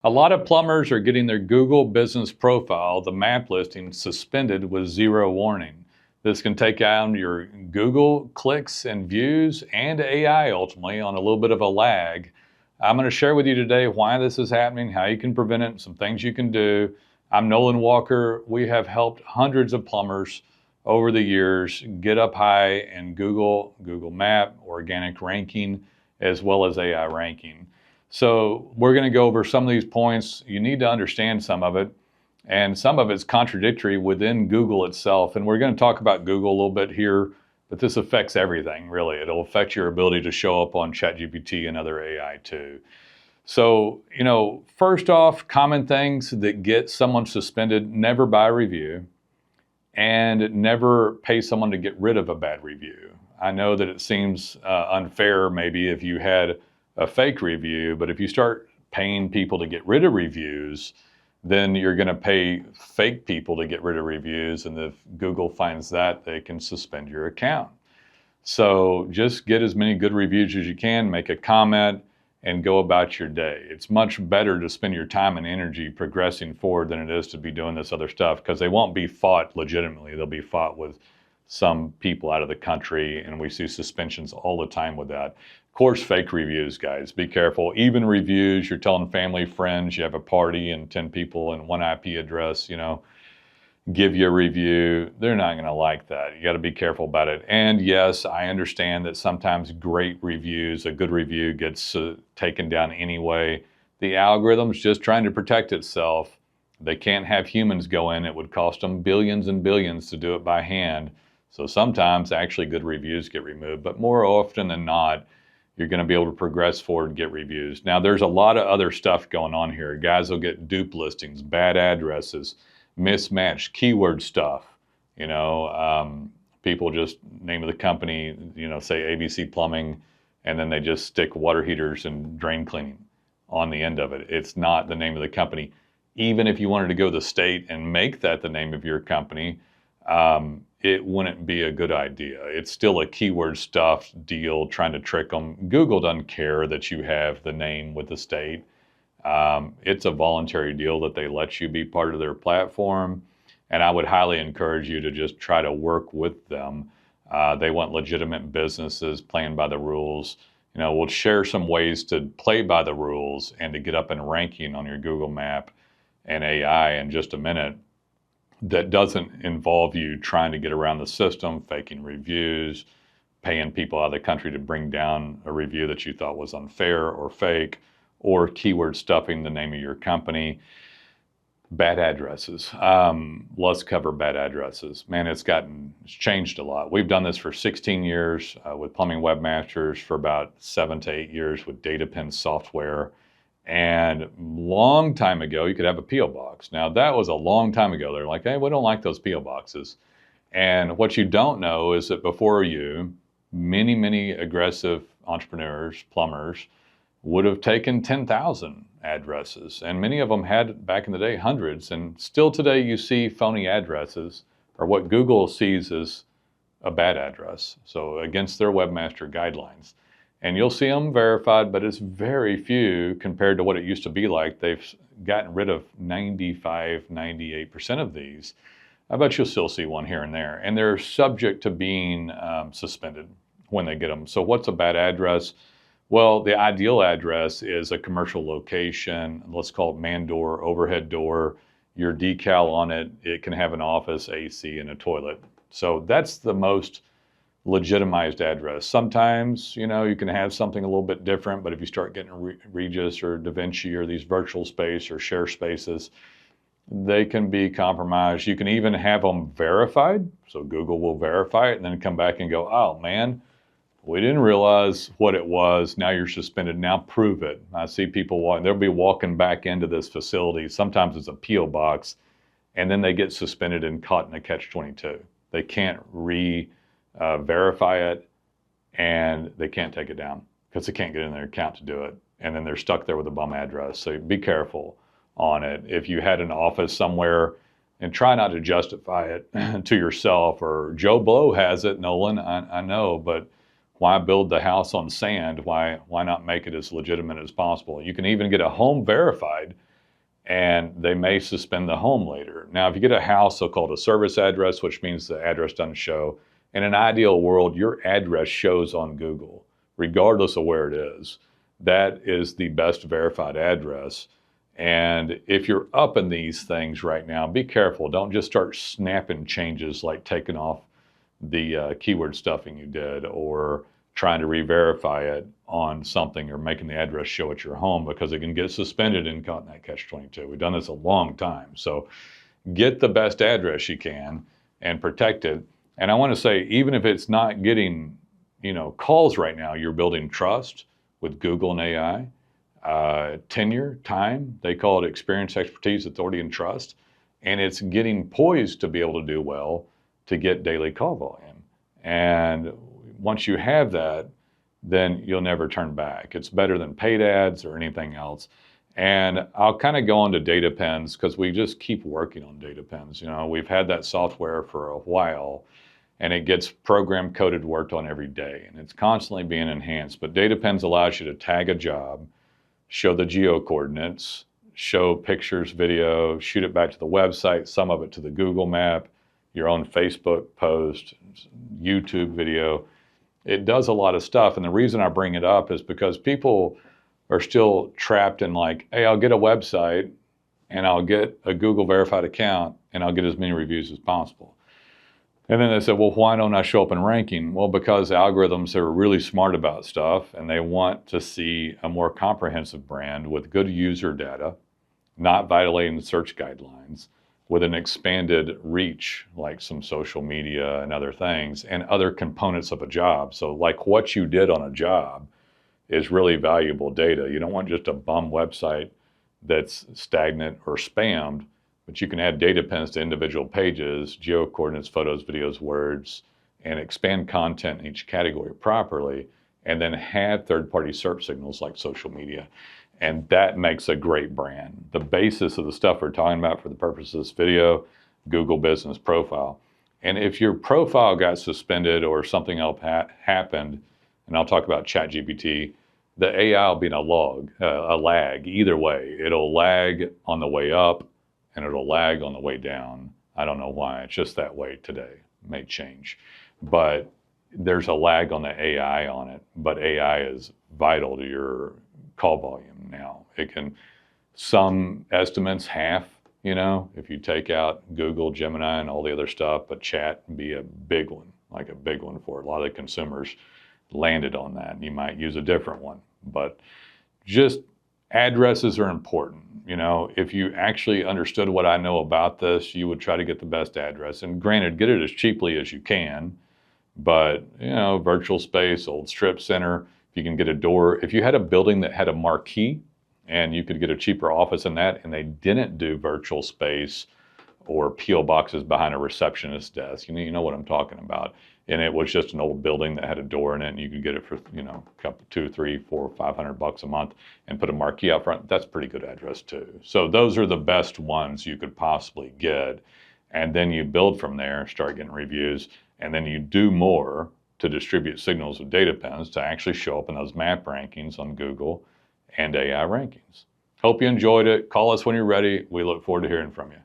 A lot of plumbers are getting their Google business profile, the map listing, suspended with zero warning. This can take down your Google clicks and views and AI ultimately on a little bit of a lag. I'm going to share with you today why this is happening, how you can prevent it, some things you can do. I'm Nolan Walker. We have helped hundreds of plumbers over the years get up high in Google Map, organic ranking, as well as AI ranking. So we're going to go over some of these points. You need to understand some of it, and some of it's contradictory within Google itself. And we're going to talk about Google a little bit here, but this affects everything, really. It'll affect your ability to show up on ChatGPT and other AI too. So, first off, common things that get someone suspended: never buy a review and never pay someone to get rid of a bad review. I know that it seems unfair maybe if you had a fake review, but if you start paying people to get rid of reviews, then you're going to pay fake people to get rid of reviews. And if Google finds that, they can suspend your account. So just get as many good reviews as you can, make a comment, and go about your day. It's much better to spend your time and energy progressing forward than it is to be doing this other stuff, because they won't be fought legitimately. They'll be fought with some people out of the country, and we see suspensions all the time with that. Of course, fake reviews, guys, be careful. Even reviews, you're telling family, friends, you have a party and 10 people and one IP address, give you a review. They're not going to like that. You got to be careful about it. And yes, I understand that sometimes great reviews, a good review gets taken down anyway. The algorithm's just trying to protect itself. They can't have humans go in. It would cost them billions and billions to do it by hand. So sometimes actually good reviews get removed, but more often than not, you're going to be able to progress forward and get reviews. Now, there's a lot of other stuff going on here. Guys will get dupe listings, bad addresses, mismatched keyword stuff. People just name of the company, say ABC Plumbing, and then they just stick water heaters and drain cleaning on the end of it. It's not the name of the company. Even if you wanted to go to the state and make that the name of your company, it wouldn't be a good idea. It's still a keyword stuff deal, trying to trick them. Google doesn't care that you have the name with the state. It's a voluntary deal that they let you be part of their platform. And I would highly encourage you to just try to work with them. They want legitimate businesses playing by the rules. We'll share some ways to play by the rules and to get up in ranking on your Google Map and AI in just a minute. That doesn't involve you trying to get around the system, faking reviews, paying people out of the country to bring down a review that you thought was unfair or fake, or keyword stuffing the name of your company. Bad addresses. Let's cover bad addresses. Man, it's changed a lot. We've done this for 16 years with Plumbing Webmasters, for about 7 to 8 years with DataPen software. And long time ago, you could have a P.O. box. Now, that was a long time ago. They're like, hey, we don't like those P.O. boxes. And what you don't know is that before you, many, many aggressive entrepreneurs, plumbers, would have taken 10,000 addresses. And many of them had, back in the day, hundreds. And still today, you see phony addresses, or what Google sees as a bad address. So against their webmaster guidelines. And you'll see them verified, but it's very few compared to what it used to be like. They've gotten rid of 95, 98% of these. I bet you'll still see one here and there. And they're subject to being suspended when they get them. So what's a bad address? Well, the ideal address is a commercial location. Let's call it man door, overhead door. Your decal on it, it can have an office, AC, and a toilet. So that's the most legitimized address. Sometimes, you can have something a little bit different, but if you start getting Regis or DaVinci or these virtual space or share spaces, they can be compromised. You can even have them verified. So Google will verify it and then come back and go, oh man, we didn't realize what it was. Now you're suspended. Now prove it. I see people they'll be walking back into this facility. Sometimes it's a P.O. box, and then they get suspended and caught in a catch-22. They can't verify it, and they can't take it down because they can't get in their account to do it. And then they're stuck there with a bum address. So be careful on it. If you had an office somewhere, and try not to justify it to yourself, or Joe Blow has it, Nolan, I know, but why build the house on sand? Why not make it as legitimate as possible? You can even get a home verified and they may suspend the home later. Now, if you get a house so-called a service address, which means the address doesn't show, in an ideal world, your address shows on Google, regardless of where it is. That is the best verified address. And if you're up in these things right now, be careful. Don't just start snapping changes like taking off the keyword stuffing you did, or trying to re-verify it on something, or making the address show at your home, because it can get suspended and caught in that catch-22. We've done this a long time. So get the best address you can and protect it. And I want to say, even if it's not getting, calls right now, you're building trust with Google and AI. Tenure, time, they call it experience, expertise, authority, and trust. And it's getting poised to be able to do well to get daily call volume. And once you have that, then you'll never turn back. It's better than paid ads or anything else. And I'll kind of go on to data pens, because we just keep working on data pens. We've had that software for a while, and it gets program coded, worked on every day, and it's constantly being enhanced. But data pens allows you to tag a job, show the geo coordinates, show pictures, video, shoot it back to the website, some of it to the Google map, your own Facebook post, YouTube video. It does a lot of stuff. And the reason I bring it up is because people are still trapped in like, hey, I'll get a website and I'll get a Google verified account and I'll get as many reviews as possible. And then they said, well, why don't I show up in ranking? Well, because algorithms are really smart about stuff, and they want to see a more comprehensive brand with good user data, not violating the search guidelines, with an expanded reach, like some social media and other things, and other components of a job. So like what you did on a job is really valuable data. You don't want just a bum website that's stagnant or spammed, but you can add data pins to individual pages, geo coordinates, photos, videos, words, and expand content in each category properly, and then have third-party search signals like social media. And that makes a great brand. The basis of the stuff we're talking about for the purpose of this video, Google Business Profile. And if your profile got suspended or something else happened, and I'll talk about ChatGPT, the AI will be in a lag either way. It'll lag on the way up and it'll lag on the way down. I don't know why, it's just that way today. It may change, but there's a lag on the AI on it. But AI is vital to your call volume now. It can, some estimates half, if you take out Google, Gemini, and all the other stuff, but chat would be a big one, like a big one for it. A lot of the consumers landed on that. You might use a different one, but just addresses are important. If you actually understood what I know about this, you would try to get the best address. And granted, get it as cheaply as you can, but virtual space, old strip center, if you can get a door, if you had a building that had a marquee and you could get a cheaper office in that, and they didn't do virtual space or P.O. boxes behind a receptionist's desk, you know what I'm talking about. And it was just an old building that had a door in it, and you could get it for, a couple, $200, $300, $400, $500 a month, and put a marquee out front. That's a pretty good address too. So those are the best ones you could possibly get. And then you build from there, start getting reviews, and then you do more to distribute signals with data pens to actually show up in those map rankings on Google and AI rankings. Hope you enjoyed it. Call us when you're ready. We look forward to hearing from you.